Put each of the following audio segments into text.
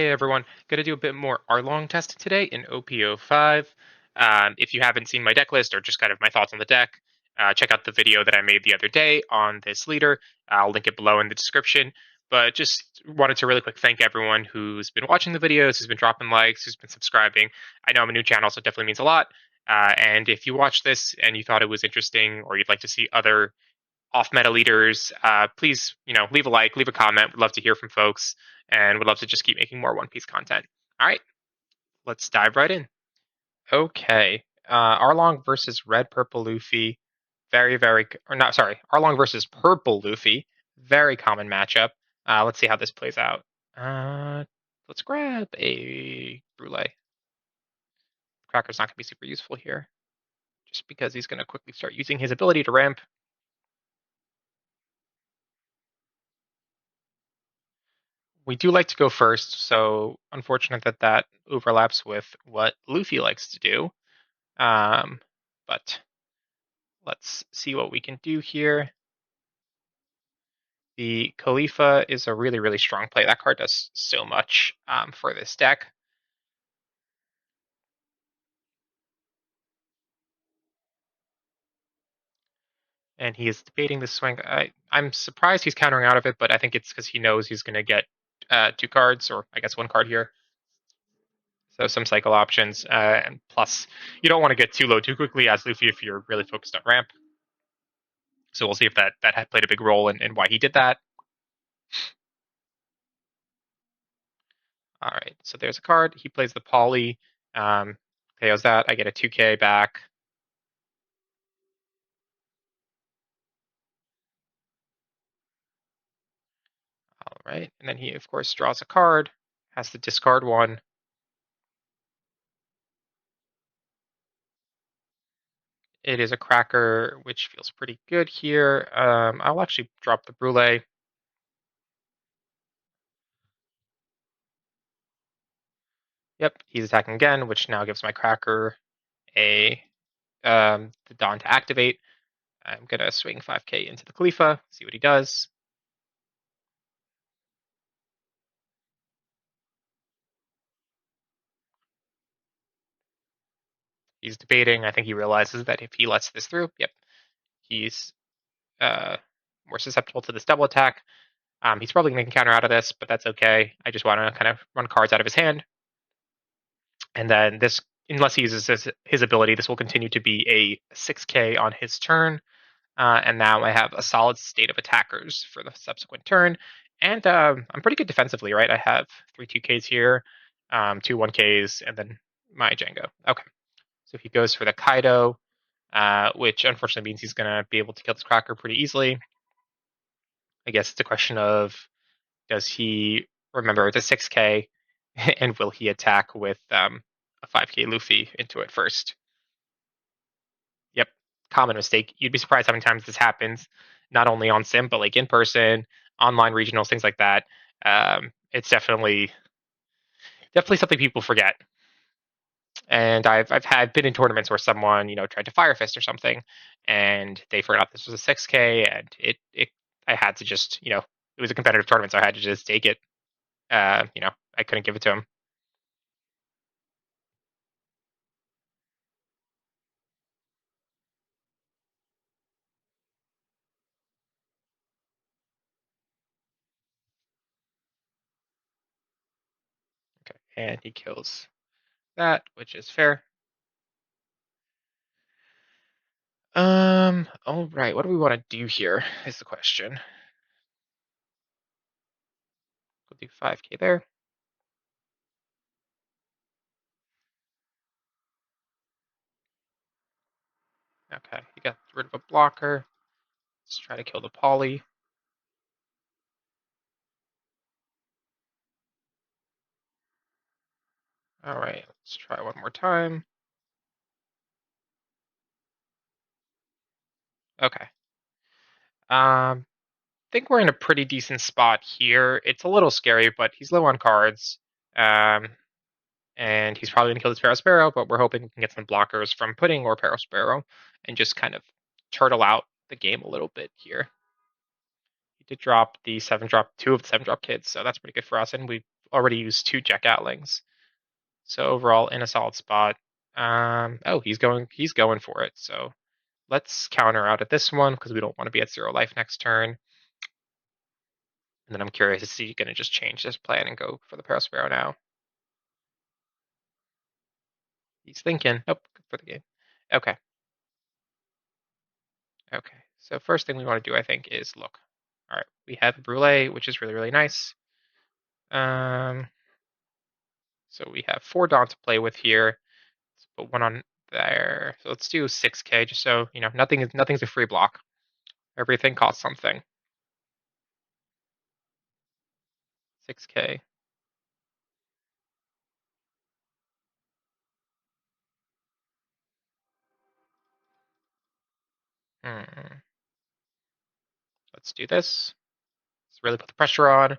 Hey everyone, gonna do a bit more Arlong testing today in OP05. If you haven't seen my deck list or just kind of my thoughts on the deck, check out the video that I made the other day on this leader. I'll link it below in the description. But just wanted to really quick thank everyone who's been watching the videos, who's been dropping likes, who's been subscribing. I know I'm a new channel, so it definitely means a lot. And if you watched this and you thought it was interesting or you'd like to see other off meta leaders, please, leave a like, leave a comment. We'd love to hear from folks and would love to just keep making more One Piece content. All right, let's dive right in. Okay. Arlong versus Red Purple Luffy. Or not, sorry, Arlong versus Purple Luffy. Very common matchup. Let's see how this plays out. Uh, let's grab a Brulee. Cracker's not going to be super useful here, just because he's going to quickly start using his ability to ramp. We do like to go first, so unfortunate that that overlaps with what Luffy likes to do. But let's see what we can do here. The Khalifa is a really, really strong play. That card does so much for this deck. And he is debating this swing. I'm surprised he's countering out of it, but I think it's because he knows he's going to get two cards, or I guess one card here. So some cycle options. And plus, you don't want to get too low too quickly as Luffy if you're really focused on ramp. So we'll see if that had played a big role in why he did that. All right, so there's a card. He plays the Poly. KOs that. I get a 2K back. All right, and then he, of course, draws a card, has to discard one. It is a cracker, which feels pretty good here. I'll actually drop the Brulee. Yep, he's attacking again, which now gives my cracker a the Dawn to activate. I'm gonna swing 5K into the Khalifa, see what he does. He's debating. I think he realizes that if he lets this through, yep, he's uh, more susceptible to this double attack. He's probably going to counter out of this, but that's okay. I just want to kind of run cards out of his hand. And then this, unless he uses his ability, this will continue to be a 6K on his turn. And now I have a solid state of attackers for the subsequent turn. And I'm pretty good defensively, right? I have three 2Ks here, two 1Ks, and then my Django. Okay. So he goes for the Kaido, which unfortunately means he's going to be able to kill this Cracker pretty easily. I guess it's a question of does he remember the 6K and will he attack with a 5K Luffy into it first? Yep, common mistake. You'd be surprised how many times this happens, not only on sim but like in person, online regionals, things like that. It's definitely something people forget. And I've had been in tournaments where someone tried to Fire Fist or something, and they forgot this was a 6K, and it I had to just it was a competitive tournament, so I had to just take it. I couldn't give it to him. Okay, and he kills that, which is fair. All right, what do we want to do here is the question. We'll do 5K there. Okay, he got rid of a blocker. Let's try to kill the poly. All right, let's try one more time. Okay. Think we're in a pretty decent spot here. It's a little scary, but he's low on cards. Um, and he's probably going to kill this Sparrow, but we're hoping we can get some blockers from Pudding or Sparrow and just kind of turtle out the game a little bit here. He did drop the 7 drop, two of the 7 drop kids, so that's pretty good for us. And we already used 2 Jet Gatlings. So overall, in a solid spot. Oh, he's going for it. So let's counter out at this one because we don't want to be at 0 life next turn. And then I'm curious, is he going to just change his plan and go for the Pearl now? He's thinking. Nope, good for the game. Okay. Okay. So first thing we want to do, I think, is look. All right, we have a Brule, which is really, really nice. Um, so we have 4 Dawn to play with here. Let's put one on there. So let's do 6K, just so you know, nothing's a free block. Everything costs something. 6K. Hmm. Let's do this. Let's really put the pressure on.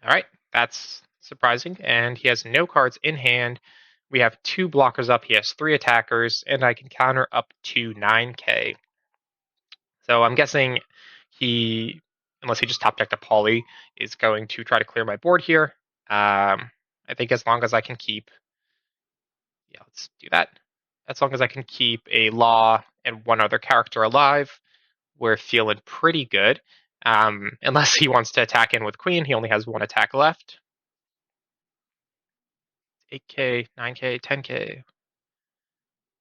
All right, that's surprising. And he has no cards in hand. We have 2 blockers up. He has 3 attackers, and I can counter up to 9K. So I'm guessing he, unless he just top decked a Poly, is going to try to clear my board here. I think as long as I can keep, yeah, let's do that. As long as I can keep a Law and one other character alive, we're feeling pretty good. Unless he wants to attack in with Queen, he only has 1 attack left. 8K, 9K, 10K.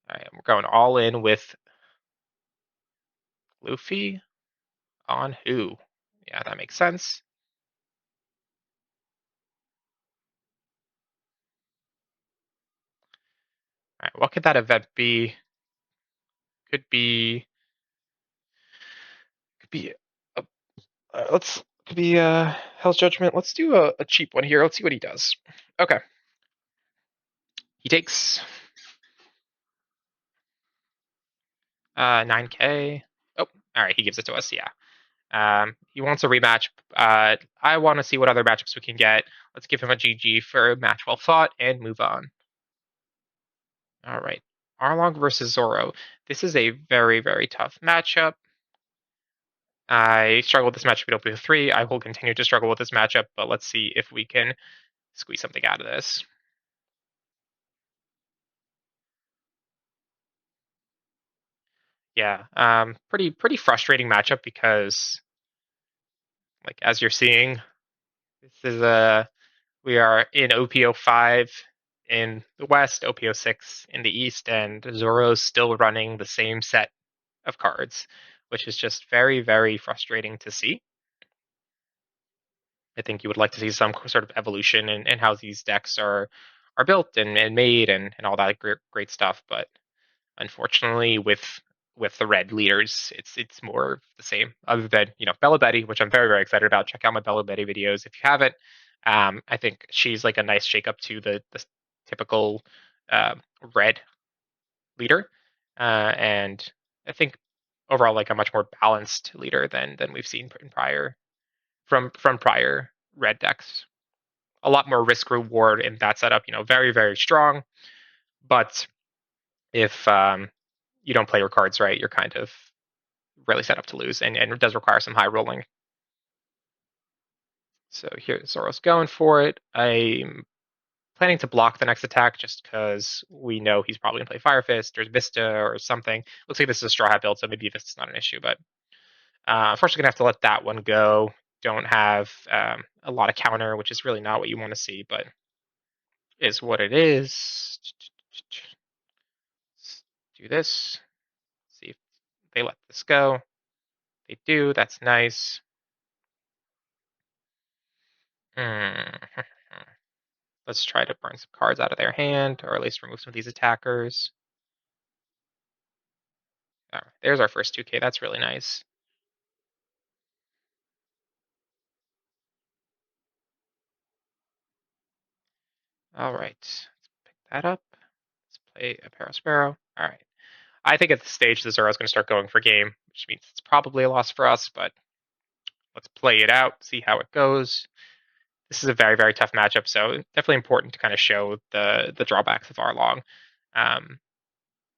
All right, we're going all in with Luffy on who? Yeah, that makes sense. All right, what could that event be? Could be, could be, a, let's, could be Hell's Judgment. Let's do a cheap one here. Let's see what he does. Okay, he takes 9K. Oh, all right, he gives it to us. Yeah. He wants a rematch. I want to see what other matchups we can get. Let's give him a GG for match well fought and move on. All right. Arlong versus Zoro. This is a very, very tough matchup. I struggled with this matchup at OP03. I will continue to struggle with this matchup, but let's see if we can squeeze something out of this. Yeah, pretty frustrating matchup because, like as you're seeing, this is a we are in OP05 in the west, OP06 in the east, and Zoro's still running the same set of cards, which is just very, very frustrating to see. I think you would like to see some sort of evolution in how these decks are built and made and all that great stuff. But unfortunately, with the red leaders, it's more of the same. Other than Bella Betty, which I'm very very excited about. Check out my Bella Betty videos if you haven't. I think she's like a nice shake up to the typical uh, red leader, and I think overall like a much more balanced leader than we've seen in prior from prior red decks. A lot more risk reward in that setup. Very very strong, but if you don't play your cards right, you're kind of really set up to lose, and it does require some high rolling. So here Zoro's going for it. I'm planning to block the next attack just because we know he's probably going to play Fire Fist or Vista or something. Looks like this is a Straw Hat build, so maybe Vista's not an issue, but unfortunately going to have to let that one go. Don't have a lot of counter, which is really not what you want to see, but is what it is. Let's do this. See if they let this go. They do. That's nice. Hmm. Let's try to burn some cards out of their hand, or at least remove some of these attackers. Oh, there's our first 2K. That's really nice. All right. Let's pick that up. Let's play a Parasparrow. All right. I think at this stage, the Zoro is going to start going for game, which means it's probably a loss for us, but let's play it out, see how it goes. this is a very, very tough matchup, so definitely important to kind of show the drawbacks of Arlong. Um,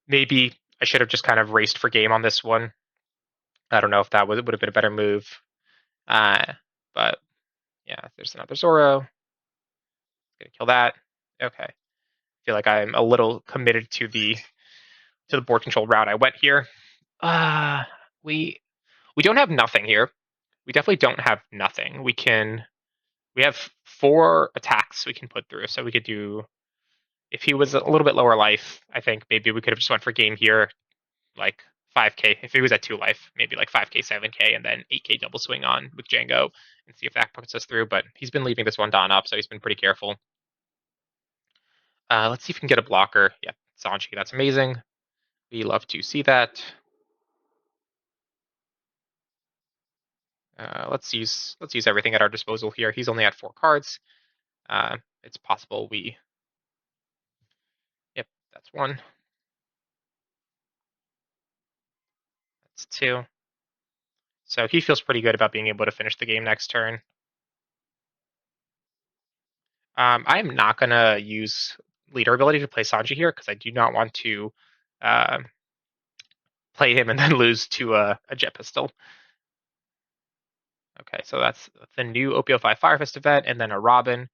Maybe I should have just kind of raced for game on this one. I don't know if that would have been a better move. Uh, but yeah, there's another Zoro. Gonna kill that. Okay. Feel like I'm a little committed to the board control route I went here. Uh we we don't have nothing here. We definitely don't have nothing. We have four attacks we can put through. So we could do if he was a little bit lower life, I think maybe we could have just went for game here, like 5k. If he was at 2 life, maybe like 5k, 7k, and then 8k double swing on with Django and see if that puts us through. But he's been leaving this one Don up, so he's been pretty careful. Let's see if we can get a blocker. Yeah, Sanji, that's amazing. We love to see that. Let's use everything at our disposal here. He's only at 4 cards. It's possible we. Yep, that's one. That's two. So he feels pretty good about being able to finish the game next turn. I'm not gonna use leader ability to play Sanji here because I do not want to uh, play him and then lose to a jet pistol. Okay, so that's the new OP05 Firefist event, and then a Robin.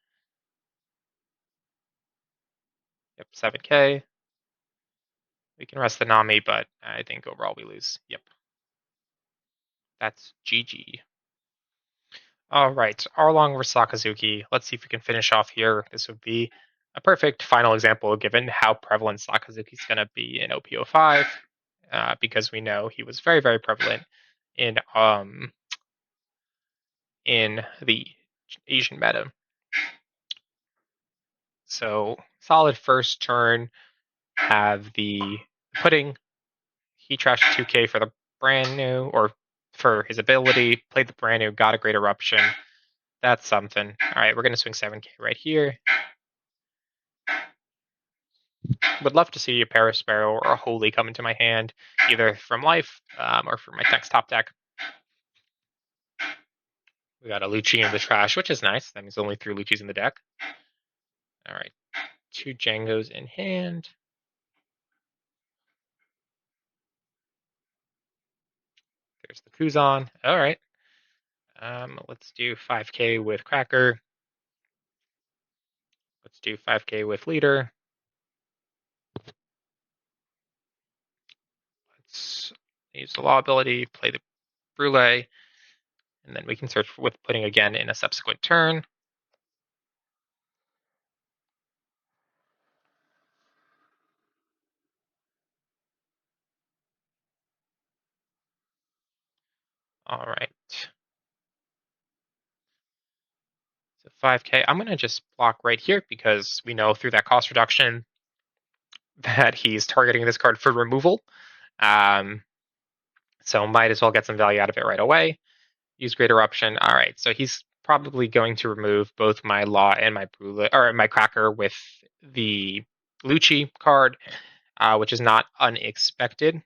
Yep, 7k. We can rest the Nami, but I think overall we lose. Yep, that's GG. All right, Arlong versus Sakazuki. Let's see if we can finish off here. This would be a perfect final example given how prevalent Sakazuki is going to be in OP05, because we know he was very, very prevalent in the Asian meta. So solid first turn. Have the pudding. He trashed 2k for the brand new, or for his ability. Played the brand new. Got a great eruption. That's something. All right, we're going to swing 7k right here. Would love to see a Paris Sparrow or a Holy come into my hand, either from life or from my text top deck. We got a Lucci in the trash, which is nice. That means only 3 Luccis in the deck. All right, 2 Djangos in hand. There's the Kuzan. All right. Let's do 5k with Cracker. Let's do 5k with Leader. Let's use the Law ability, play the Brule, and then we can search with putting again in a subsequent turn. All right. So 5k. I'm going to just block right here because we know through that cost reduction that he's targeting this card for removal. Um, so might as well get some value out of it right away. Use Great Eruption. All right, so he's probably going to remove both my Law and my Brule, or my Cracker with the Lucci card, which is not unexpected.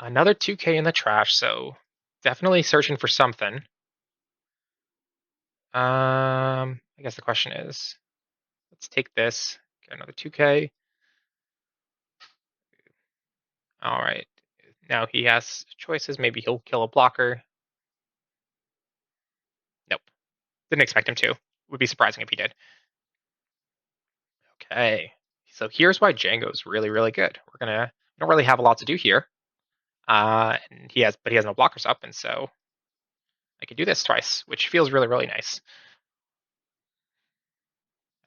Another 2k in the trash, so definitely searching for something. I guess the question is, let's take this, get another 2k. All right, now he has choices. Maybe he'll kill a blocker. Nope, didn't expect him to. Would be surprising if he did. Okay, so here's why Django's really, really good. We don't really have a lot to do here. And but he has no blockers up, and so I could do this twice, which feels really, really nice.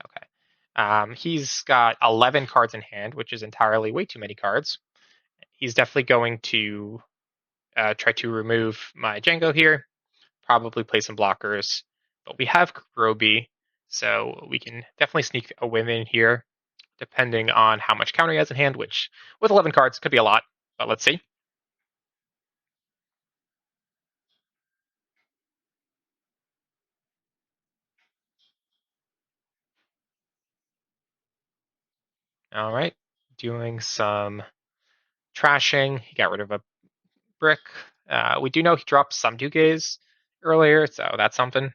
Okay. He's got 11 cards in hand, which is entirely way too many cards. He's definitely going to try to remove my Django here, probably play some blockers, but we have Kurobi, so we can definitely sneak a win in here, depending on how much counter he has in hand, which with 11 cards could be a lot, but let's see. All right, doing some trashing. He got rid of a brick. We do know he dropped some Duques earlier, so that's something.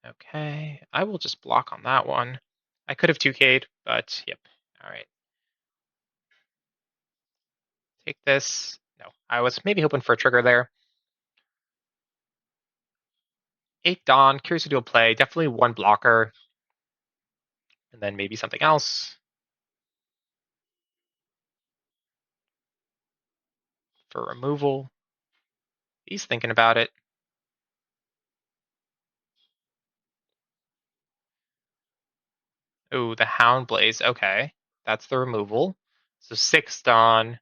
Okay, I will just block on that one. I could have 2K'd, but yep. All right, take this. No, I was maybe hoping for a trigger there. 8 Dawn, curious to do a play. Definitely one blocker, and then maybe something else for removal. He's thinking about it. Oh, the Hound Blaze. Okay, that's the removal. So 6 Dawn.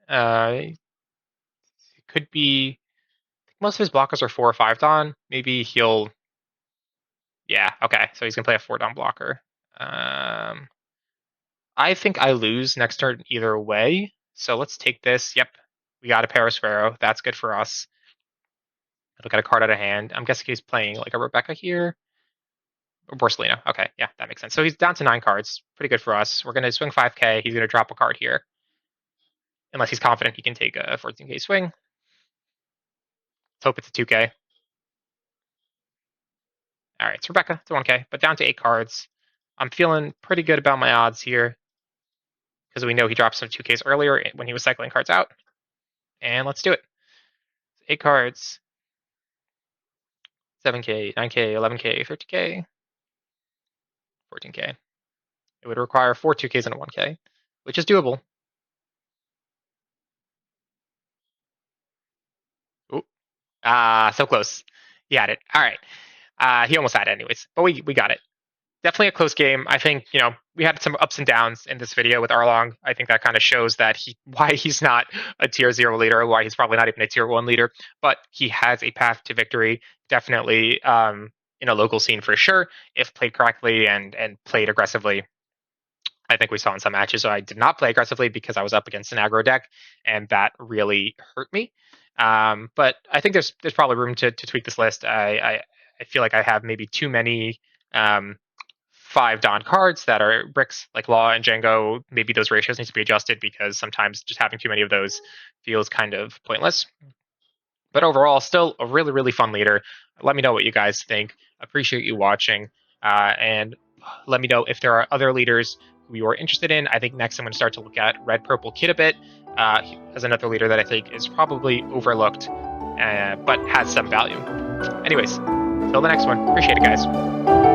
It could be. Most of his blockers are 4 or 5 Dawn. Maybe he'll. Yeah, okay. So he's gonna play a 4 Dawn blocker. Um, I think I lose next turn either way. So let's take this. Yep, we got a Parasparrow. That's good for us. Look at a card out of hand. I'm guessing he's playing like a Rebecca here. Or Borsalino. Okay, yeah, that makes sense. So he's down to 9 cards. Pretty good for us. We're going to swing 5k. He's going to drop a card here. Unless he's confident he can take a 14k swing. Let's hope it's a 2k. All right, it's Rebecca. It's a 1k, but down to 8 cards. I'm feeling pretty good about my odds here because we know he dropped some 2ks earlier when he was cycling cards out. And let's do it. 8 cards. 7k, 9k, 11k, 13k, 14k. It would require 4 2ks and a 1k, which is doable. Ooh. So close. He had it. All right. He almost had it anyways, but we got it. Definitely a close game. I think, we had some ups and downs in this video with Arlong. I think that kind of shows that why he's not a tier 0 leader, why he's probably not even a tier 1 leader, but he has a path to victory, definitely in a local scene for sure, if played correctly and played aggressively. I think we saw in some matches. So I did not play aggressively because I was up against an aggro deck, and that really hurt me. But I think there's probably room to tweak this list. I feel like I have maybe too many 5 Don cards that are bricks like Law and Django. Maybe those ratios need to be adjusted because sometimes just having too many of those feels kind of pointless. But overall, still a really, really fun leader. Let me know what you guys think. Appreciate you watching. And let me know if there are other leaders who you are interested in. I think next I'm going to start to look at Red Purple Kid a bit as another leader that I think is probably overlooked, but has some value. Anyways, till the next one. Appreciate it, guys.